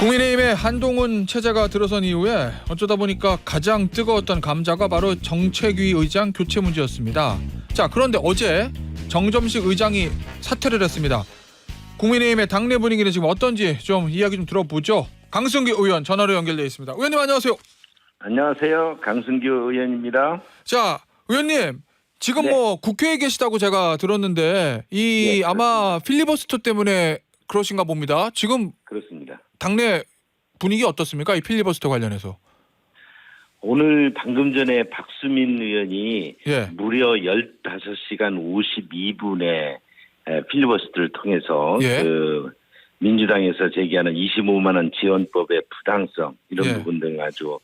국민의힘의 한동훈 체제가 들어선 이후에 어쩌다 보니까 가장 뜨거웠던 감자가 바로 정책위 의장 교체 문제였습니다. 자, 그런데 어제 정점식 의장이 사퇴를 했습니다. 국민의힘의 당내 분위기는 지금 어떤지 좀 이야기 좀 들어보죠. 강승규 의원 전화로 연결되어 있습니다. 의원님 안녕하세요. 안녕하세요. 강승규 의원입니다. 자, 의원님 지금 네. 뭐 국회에 계시다고 제가 들었는데 이 네, 아마 필리버스터 때문에 그러신가 봅니다. 지금 그렇습니다. 당내 분위기 어떻습니까? 이 필리버스터 관련해서. 오늘 방금 전에 박수민 의원이 예. 무려 15시간 52분의 필리버스터를 통해서 예. 그 민주당에서 제기하는 25만 원 지원법의 부당성 이런 예. 부분 등을 아주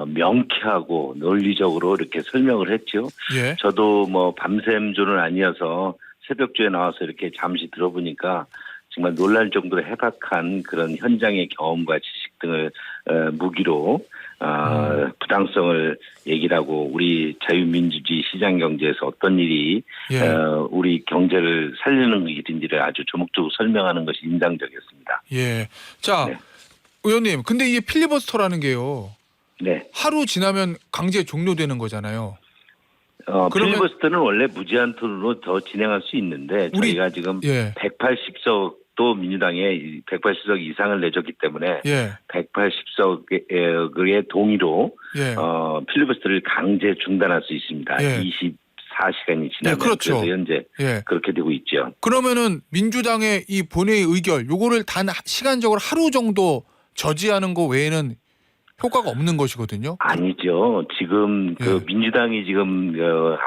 명쾌하고 논리적으로 이렇게 설명을 했죠. 예. 저도 뭐 밤샘조는 아니어서 새벽조에 나와서 이렇게 잠시 들어보니까 정말 놀랄 정도로 해박한 그런 현장의 경험과 지식 등을 무기로 부당성을 얘기를 하고 우리 자유민주주의 시장경제에서 어떤 일이 예. 우리 경제를 살리는 일인지를 아주 조목조목 설명하는 것이 인상적이었습니다. 예. 자, 네. 의원님, 근데 이게 필리버스터라는 게요. 네. 하루 지나면 강제 종료되는 거잖아요. 그러면- 필리버스터는 원래 무제한 토론으로 더 진행할 수 있는데 우리- 저희가 지금 예. 180석도 민주당에 180석 이상을 내줬기 때문에 예. 180석의 동의로 예. 필리버스터를 강제 중단할 수 있습니다. 예. 24시간이 지나면 네, 그렇죠. 그래서 현재 예. 그렇게 되고 있죠. 그러면은 민주당의 이 본회의 의결 요거를 단 시간적으로 하루 정도 저지하는 거 외에는 효과가 없는 것이거든요. 아니죠. 지금 그 예. 민주당이 지금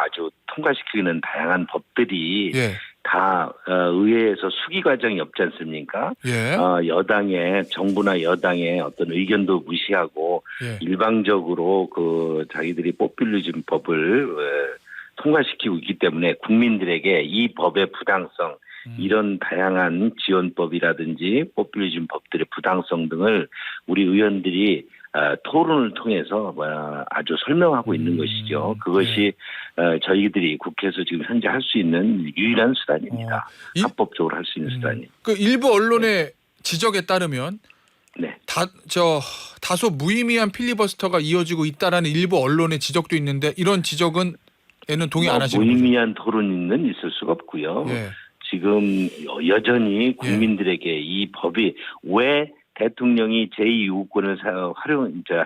아주 통과시키는 다양한 법들이 예. 다 의회에서 수기 과정이 없지 않습니까? 예. 여당의 정부나 여당의 어떤 의견도 무시하고 예. 일방적으로 그 자기들이 포퓰리즘 법을 통과시키고 있기 때문에 국민들에게 이 법의 부당성 이런 다양한 지원법이라든지 포퓰리즘 법들의 부당성 등을 우리 의원들이 토론을 통해서 아주 설명하고 있는 것이죠. 그것이 저희들이 국회에서 지금 현재 할 수 있는 유일한 수단입니다. 합법적으로 할 수 있는 수단이. 그 일부 언론의 지적에 따르면 네. 다소 무의미한 필리버스터가 이어지고 있다라는 일부 언론의 지적도 있는데 이런 지적은 에는 동의 안 하시는 거죠? 무의미한 토론은 있을 수가 없고요. 예. 지금 여전히 국민들에게 이 법이 왜 대통령이 제2요구권을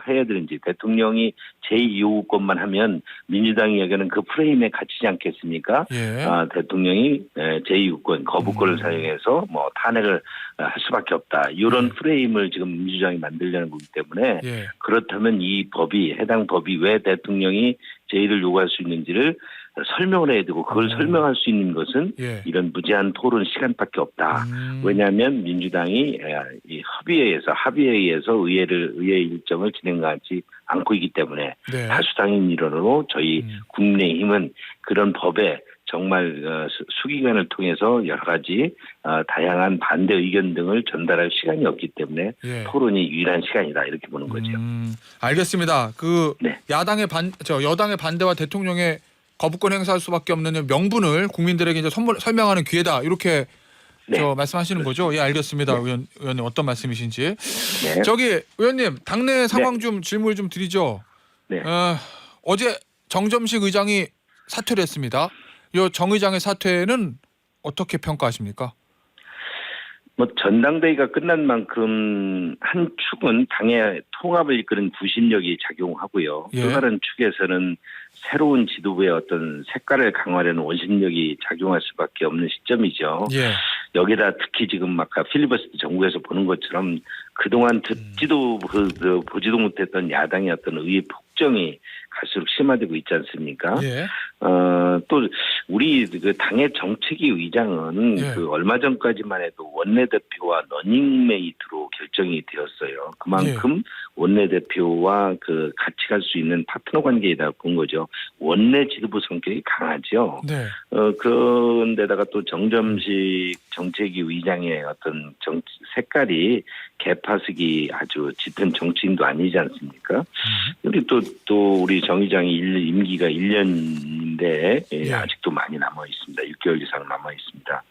해야 되는지 대통령이 제2요구권만 하면 민주당이 여기는 그 프레임에 갇히지 않겠습니까? 예. 대통령이 제2요구권 거부권을 사용해서 뭐 탄핵을 할 수밖에 없다. 이런 프레임을 지금 민주당이 만들려는 거기 때문에 예. 그렇다면 이 법이 해당 법이 왜 대통령이 제2를 요구할 수 있는지를 설명을 해야 되고 그걸 설명할 수 있는 것은 예. 이런 무제한 토론 시간밖에 없다. 왜냐하면 민주당이 이 합의에 의해서 의회 일정을 진행하지 않고 있기 때문에 네. 다수당인 일원으로 저희 국민의힘은 그런 법에 정말 수기관을 통해서 여러 가지 다양한 반대 의견 등을 전달할 시간이 없기 때문에 예. 토론이 유일한 시간이다 이렇게 보는 거죠. 알겠습니다. 네. 여당의 반대와 대통령의 거부권 행사할 수밖에 없는 명분을 국민들에게 이제 설명하는 기회다 이렇게 네. 말씀하시는 거죠? 예, 알겠습니다. 네. 의원님 어떤 말씀이신지. 네. 저기 의원님 당내 상황 좀 질문을 좀 드리죠. 네. 어제 정점식 의장이 사퇴를 했습니다. 이 정 의장의 사퇴는 어떻게 평가하십니까? 뭐 전당대회가 끝난 만큼 한 축은 당의 통합을 이끄는 구심력이 작용하고요. 예. 또 다른 축에서는 새로운 지도부의 어떤 색깔을 강화하려는 원심력이 작용할 수밖에 없는 시점이죠. 예. 여기다 특히 지금 아까 필리버스터 정국에서 보는 것처럼 그동안 듣지도 보지도 못했던 야당의 어떤 의회 폭정이 갈수록 심화되고 있지 않습니까? 예. 또 우리 그 당의 정책위 의장은 예. 그 얼마 전까지만 해도 원내대표와 러닝메이트로 결정이 되었어요. 그만큼 원내대표와 그 같이 갈 수 있는 파트너 관계이다 본 거죠. 원내 지도부 성격이 강하죠. 네. 그런데다가 또 정점식 정책위 의장의 어떤 색깔이 개파색이 아주 짙은 정치인도 아니지 않습니까? 우리 또 우리 정 의장이 임기가 1년인데 예. 아직도 많이 남아 있습니다. 6개월 이상 남아 있습니다.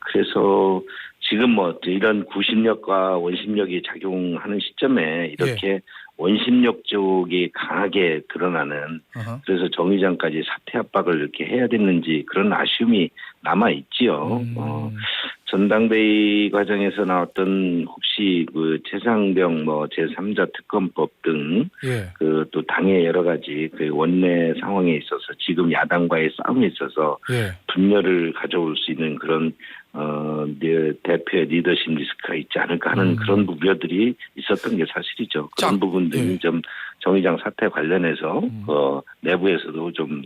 그래서 지금 뭐 이런 구심력과 원심력이 작용하는 시점에 이렇게 원심력 쪽이 강하게 드러나는 어허. 그래서 정 의장까지 사퇴 압박을 이렇게 해야 됐는지 그런 아쉬움이 남아 있지요. 전당대회 과정에서 나왔던 혹시 그 최상병 뭐 제3자 특검법 등 예. 그 또 당의 여러 가지 그 원내 상황에 있어서 지금 야당과의 싸움에 있어서 예. 분열을 가져올 수 있는 그런 대표의 리더십 리스크가 있지 않을까 하는 그런 우려들이 있었던 게 사실이죠. 그런 자, 부분들이 예. 좀 정 의장 사태 관련해서 내부에서도 좀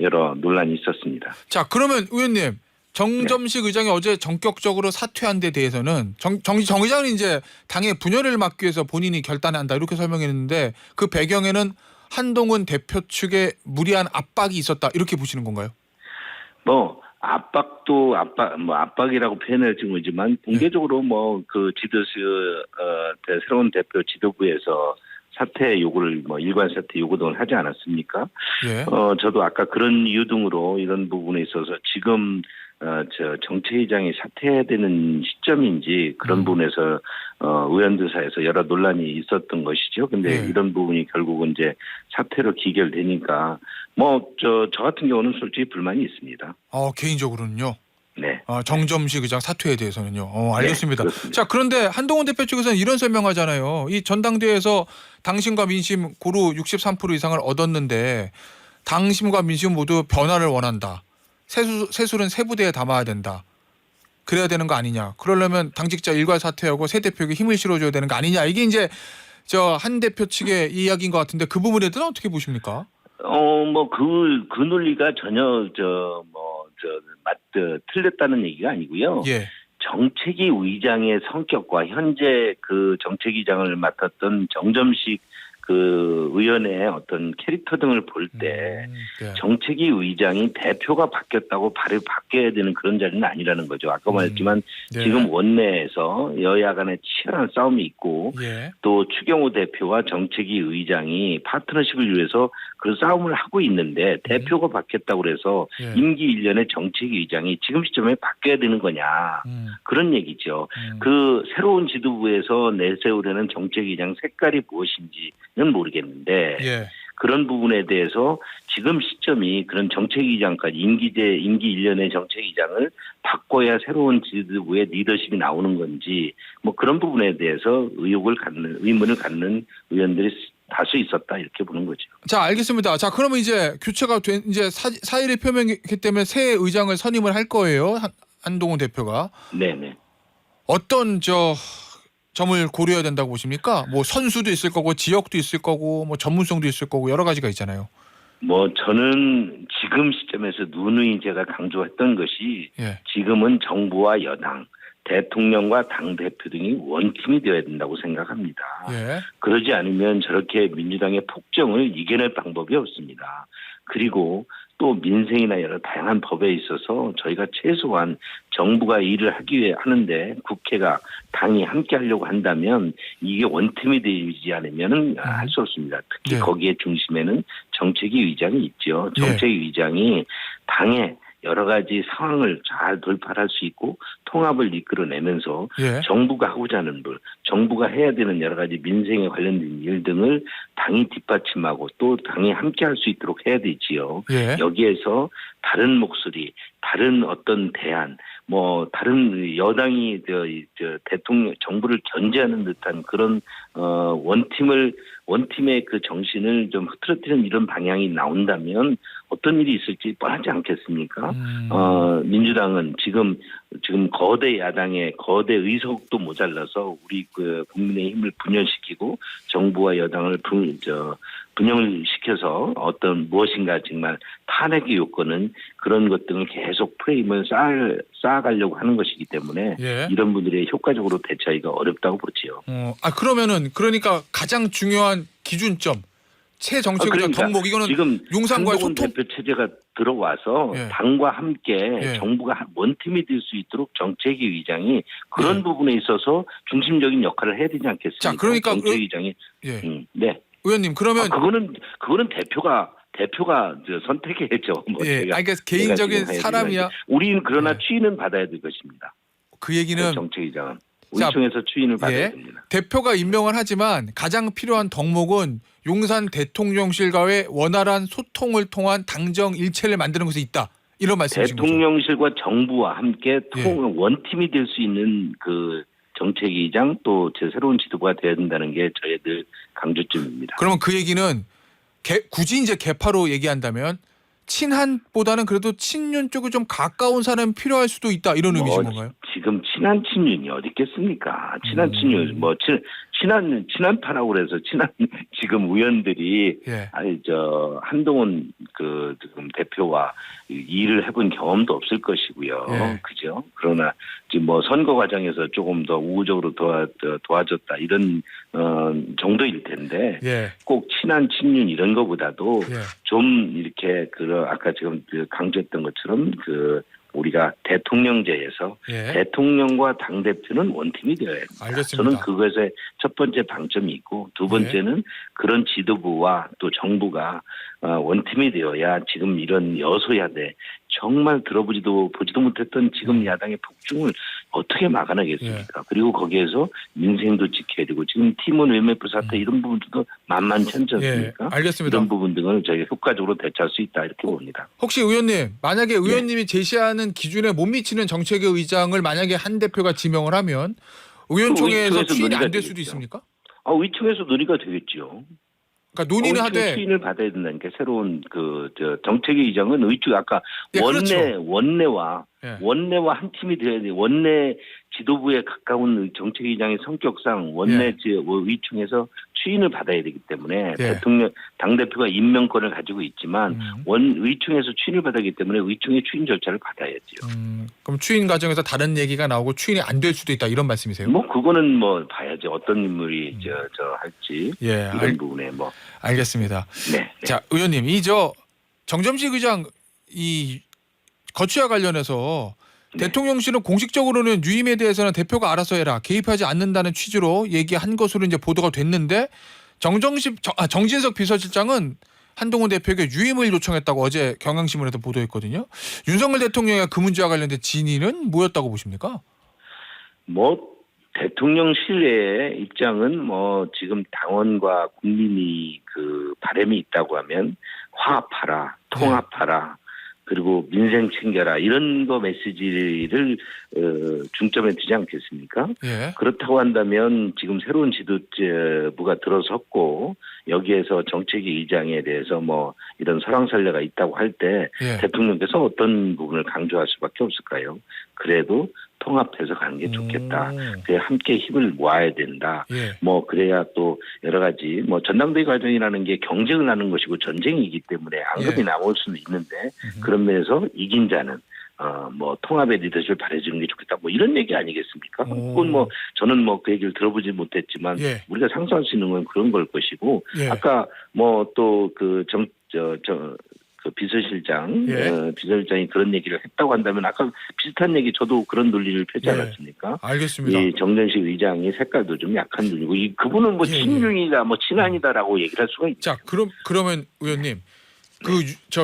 여러 논란이 있었습니다. 자, 그러면 의원님 정점식 의장이 어제 전격적으로 사퇴한 데 대해서는 정 의장은 이제 당의 분열을 막기 위해서 본인이 결단한다 이렇게 설명했는데 그 배경에는 한동훈 대표 측의 무리한 압박이 있었다 이렇게 보시는 건가요? 뭐 압박이라고 표현할 지금이지만 공개적으로 뭐 그 새로운 대표 지도부에서 사퇴 요구를 뭐 일관 사퇴 요구 등을 하지 않았습니까? 예. 저도 아까 그런 이유 등으로 이런 부분에 있어서 지금 정책위장이 사퇴해야 되는 시점인지 그런 부분에서 의원들 사이에서 여러 논란이 있었던 것이죠. 근데 예. 이런 부분이 결국은 이제 사퇴로 기결되니까 저 같은 경우는 솔직히 불만이 있습니다. 개인적으로는요. 네. 정점식 의장 사퇴에 대해서는요. 알겠습니다. 네, 그렇습니다. 자, 그런데 한동훈 대표 측에서는 이런 설명하잖아요. 이 전당대회에서 당심과 민심 고루 63% 이상을 얻었는데 당심과 민심 모두 변화를 원한다. 세술은 새 부대에 담아야 된다. 그래야 되는 거 아니냐. 그러려면 당직자 일괄 사퇴하고 새 대표에게 힘을 실어줘야 되는 거 아니냐. 이게 이제 한 대표 측의 이야기인 것 같은데 그 부분에 대해서는 어떻게 보십니까? 그 논리가 전혀 틀렸다는 얘기가 아니고요. 예. 정책위 의장의 성격과 현재 그 정책위장을 맡았던 정점식 그 의원의 어떤 캐릭터 등을 볼 때 네. 정책위 의장이 대표가 바뀌었다고 바로 바뀌어야 되는 그런 자리는 아니라는 거죠. 아까 말했지만 네. 지금 원내에서 여야 간에 치열한 싸움이 있고 예. 또 추경호 대표와 정책위 의장이 파트너십을 위해서 그 싸움을 하고 있는데 대표가 바뀌었다고 그래서 예. 임기 1년의 정책위 의장이 지금 시점에 바뀌어야 되는 거냐 그런 얘기죠. 그 새로운 지도부에서 내세우려는 정책위 의장 색깔이 무엇인지는 모르겠는데 예. 그런 부분에 대해서 지금 시점이 그런 정책위장까지 임기 1년의 정책위장을 바꿔야 새로운 지도부의 리더십이 나오는 건지 뭐 그런 부분에 대해서 의문을 갖는 의원들이 다수 있었다 이렇게 보는 거죠. 자, 알겠습니다. 자, 그러면 이제 교체가 된 이제 사의를 표명했기 때문에 새 의장을 선임을 할 거예요. 한동훈 대표가. 네네. 어떤 점을 고려해야 된다고 보십니까? 뭐 선수도 있을 거고 지역도 있을 거고 뭐 전문성도 있을 거고 여러 가지가 있잖아요. 저는 지금 시점에서 누누이 제가 강조했던 것이 예. 지금은 정부와 여당, 대통령과 당대표 등이 원팀이 되어야 된다고 생각합니다. 예. 그러지 않으면 저렇게 민주당의 폭정을 이겨낼 방법이 없습니다. 그리고 또 민생이나 여러 다양한 법에 있어서 저희가 최소한 정부가 일을 하기 위해 하는데 국회가 당이 함께 하려고 한다면 이게 원팀이 되지 않으면 할 수 없습니다. 특히 네. 거기에 중심에는 정책위 의장이 있죠. 예. 정책위 의장이 당의 여러 가지 상황을 잘 돌파할 수 있고 통합을 이끌어내면서 예. 정부가 하고자 하는 일, 정부가 해야 되는 여러 가지 민생에 관련된 일 등을 당이 뒷받침하고 또 당이 함께 할 수 있도록 해야 되지요. 예. 여기에서 다른 목소리, 다른 어떤 대안, 다른 여당이 대통령 정부를 견제하는 듯한 그런 원팀의 그 정신을 좀 흐트러뜨리는 이런 방향이 나온다면 어떤 일이 있을지 뻔하지 않겠습니까? 민주당은 지금 거대 야당의 거대 의석도 모자라서 우리 그 국민의힘을 분열시키고 정부와 여당을 분열을 시켜서 무엇인가 정말 탄핵의 요건은 그런 것들을 계속 프레임을 쌓아가려고 하는 것이기 때문에 예. 이런 분들이 효과적으로 대처하기가 어렵다고 보지요. 그러니까 가장 중요한 기준점 최정책위장 덕목 이거는 지금 용산과의 한동훈 소통. 대표 체제가 들어와서 예. 당과 함께 예. 정부가 원팀이 될 수 있도록 정책위 의장이 그런 부분에 있어서 중심적인 역할을 해야 되지 않겠습니까? 자, 그러니까 정책위 의장이 예. 네. 의원님 그러면 그거는 대표가 선택해야죠. 그러니까 개인적인 사람이야. 우리는 그러나 예. 추인은 받아야 될 것입니다. 그 얘기는 정책위장은 자, 의총에서 추인을 받아야 예, 됩니다. 대표가 임명을 하지만 가장 필요한 덕목은 용산 대통령실과의 원활한 소통을 통한 당정 일체를 만드는 것에 있다. 이런 말씀이신 거죠. 대통령실과 정부와 함께 예. 원팀이 될 수 있는 그 정책위장 또 제 새로운 지도부가 되어야 된다는 게 저희들 강조점입니다. 그러면 그 얘기는 굳이 이제 개파로 얘기한다면 친한보다는 그래도 친윤 쪽에 좀 가까운 사람이 필요할 수도 있다. 이런 의미신 건가요? 지금 친한 친윤이 어디 있겠습니까? 친한 친윤 친한파라고 그래서 친한 지금 의원들이 예. 한동훈 그 지금 대표와 일을 해본 경험도 없을 것이고요. 예. 그죠? 그러나 지금 선거 과정에서 조금 더 우호적으로 도와줬다 이런 정도일 텐데 예. 꼭 친한 친윤 이런 거보다도 예. 좀 이렇게 아까 지금 강조했던 것처럼 우리가 대통령제에서 예. 대통령과 당 대표는 원팀이 되어야 합니다. 알겠습니다. 저는 그것에 첫 번째 방점이 있고 두 번째는 그런 지도부와 또 정부가 원팀이 되어야 지금 이런 여소야대 정말 보지도 못했던 지금 야당의 폭중을 어떻게 막아내겠습니까? 그리고 거기에서 민생도 지켜야 되고 지금 팀원 외매부 사태 이런 부분들도 만만치 않지 않습니까? 예. 알겠습니다. 이런 부분 등을 저희가 효과적으로 대처할 수 있다 이렇게 봅니다. 혹시 의원님 만약에 의원님이 제시하는 기준에 못 미치는 정책의 의장을 만약에 한 대표가 지명을 하면 의원총회에서 추인이 안 될 수도 있습니까? 의총에서 논의가 되겠죠. 그러니까 논의는 하되 추인을 받아야 된다니까 새로운 정책의 의장은 의총 아까 그렇죠. 원내와 예. 한 팀이 돼야 돼. 원내 지도부에 가까운 정책의 의장의 성격상 원내 의총에서 추인을 받아야 되기 때문에 당 대표가 임명권을 가지고 있지만 의총에서 추인을 받아야 하기 때문에 의총의 추인 절차를 받아야죠. 그럼 추인 과정에서 다른 얘기가 나오고 추인이 안 될 수도 있다 이런 말씀이세요? 그거는 봐야지 어떤 인물이 할지 이런 부분에 알겠습니다. 네. 자 의원님 정점식 의장 거취와 관련해서 대통령실은 공식적으로는 유임에 대해서는 대표가 알아서 해라 개입하지 않는다는 취지로 얘기한 것으로 이제 보도가 됐는데 정진석 비서실장은 한동훈 대표에게 유임을 요청했다고 어제 경향신문에서 보도했거든요. 윤석열 대통령의 그 문제와 관련된 진위는 뭐였다고 보십니까? 대통령실의 입장은 지금 당원과 국민이 바람이 있다고 하면 화합하라, 통합하라. 그리고 민생 챙겨라 이런 거 메시지를 중점에 두지 않겠습니까? 예. 그렇다고 한다면 지금 새로운 지도부가 들어섰고 여기에서 정책위 의장에 대해서 이런 설왕설래가 있다고 할 때 대통령께서 어떤 부분을 강조할 수밖에 없을까요? 그래도 통합해서 가는 게 좋겠다. 함께 힘을 모아야 된다. 그래야 또 여러 가지 전당대회 과정이라는 게 경쟁을 하는 것이고 전쟁이기 때문에 앙금이 나올 수는 있는데 그런 면에서 이긴 자는 통합의 리더십을 발휘해주는 게 좋겠다. 이런 얘기 아니겠습니까? 그건 저는 그 얘기를 들어보지 못했지만 우리가 상상할 수 있는 건 그런 걸 것이고 아까 비서실장이 그런 얘기를 했다고 한다면 아까 비슷한 얘기 저도 그런 논리를 펴지 않았습니까? 알겠습니다. 이 정전식 의장이 색깔도 좀 약한 눈이고 그분은 친윤이다 친한이다라고 얘기를 할 수가 있죠. 자 그러면 의원님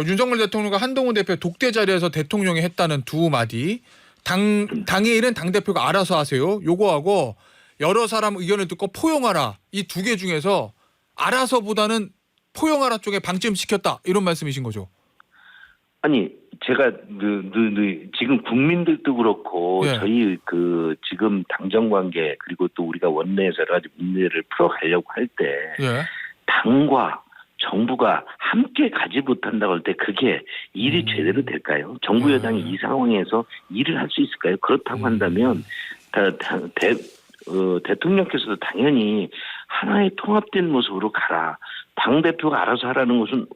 윤석열 대통령과 한동훈 대표 독대 자리에서 대통령이 했다는 두 마디 당의 일은 당 대표가 알아서 하세요. 요거하고 여러 사람 의견을 듣고 포용하라 이 두 개 중에서 알아서보다는 포용하라 쪽에 방점시켰다 이런 말씀이신 거죠? 아니 제가 지금 국민들도 그렇고 저희 지금 당정 관계 그리고 또 우리가 원내에서 여러 가지 문제를 풀어가려고 할 때 당과 정부가 함께 가지 못한다고 할 때 그게 일이 제대로 될까요? 정부 여당이 이 상황에서 일을 할 수 있을까요? 그렇다고 한다면 대통령께서도 당연히 하나의 통합된 모습으로 가라. 당대표가 알아서 하라는 것은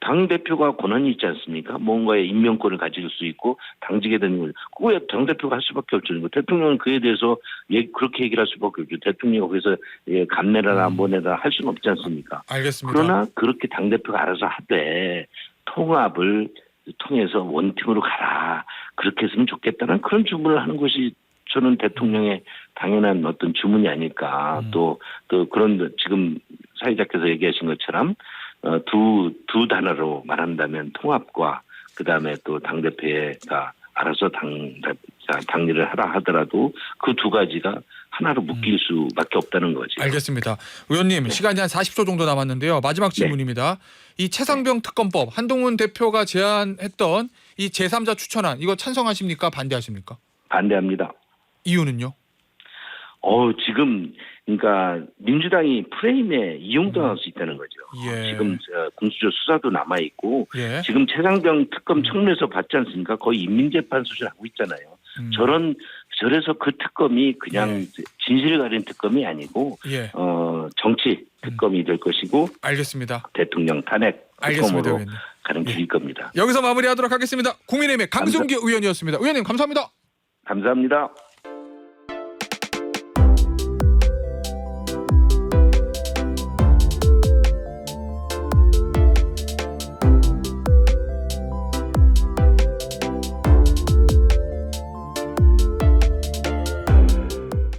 당대표가 권한이 있지 않습니까? 뭔가의 임명권을 가질 수 있고 당직에 되는 걸. 그거야 당대표가 할 수밖에 없죠. 대통령은 그에 대해서 그렇게 얘기를 할 수밖에 없죠. 대통령이 거기서 감내라 뭐내라 할 수는 없지 않습니까? 알겠습니다. 그러나 그렇게 당대표가 알아서 하되 통합을 통해서 원팀으로 가라. 그렇게 했으면 좋겠다는 그런 주문을 하는 것이 저는 대통령의 당연한 어떤 주문이 아닐까. 또 그런 지금 사회자께서 얘기하신 것처럼 두 단어로 말한다면 통합과 그다음에 또 당대표가 알아서 장려를 하라 하더라도 그 두 가지가 하나로 묶일 수밖에 없다는 거죠. 알겠습니다. 의원님 시간이 한 40초 정도 남았는데요. 마지막 질문입니다. 이 최상병 특검법 한동훈 대표가 제안했던 이 제3자 추천안 이거 찬성하십니까? 반대하십니까? 반대합니다. 이유는요? 지금 그러니까 민주당이 프레임에 이용당할 수 있다는 거죠. 예. 지금 공수처 수사도 남아 있고 예. 지금 최상병 특검 청문회에서 받지 않습니까? 거의 인민재판 수준 하고 있잖아요. 저래서 그 특검이 그냥 진실을 가린 특검이 아니고 예. 정치 특검이 될 것이고 알겠습니다. 대통령 탄핵 알겠습니다, 특검으로 의원님. 가는 길일 겁니다. 여기서 마무리하도록 하겠습니다. 국민의힘의 강승규 의원이었습니다. 의원님 감사합니다. 감사합니다.